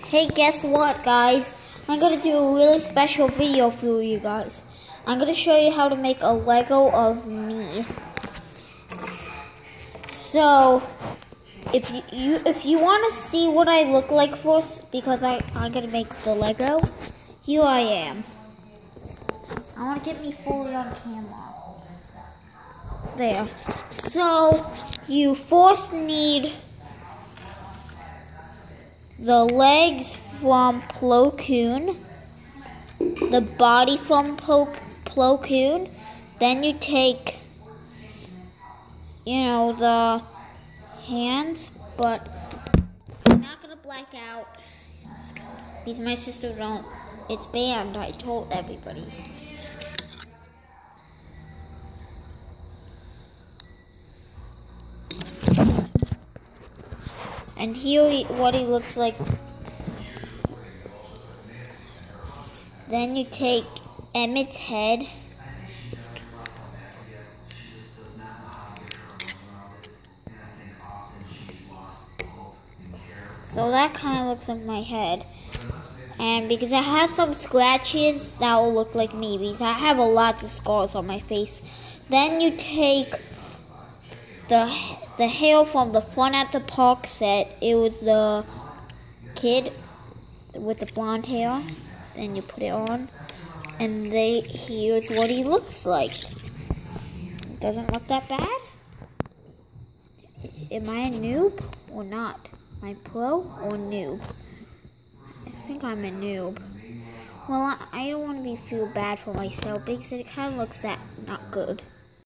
Hey, guess what, guys? I'm gonna do a really special video for you guys. I'm gonna show you how to make a Lego of me. So, if you want to see what I look like first, because I'm gonna make the Lego, here I am. I want to get me fully on camera. There. So, you first need the legs from Plo Koon, the body from Plo Koon, then you take, the hands, but I'm not gonna black out because my sister don't. It's banned, I told everybody. And here what he looks like. Then you take Emmett's head. So that kind of looks like my head. And because I have some scratches, that will look like me, because I have a lot of scars on my face. Then you take the hair from the Fun at the Park set. It was the kid with the blonde hair. Then you put it on, and here's what he looks like. It doesn't look that bad. Am I a noob or not? Am I pro or noob? I think I'm a noob. Well, I don't want to feel bad for myself because it kind of looks not good.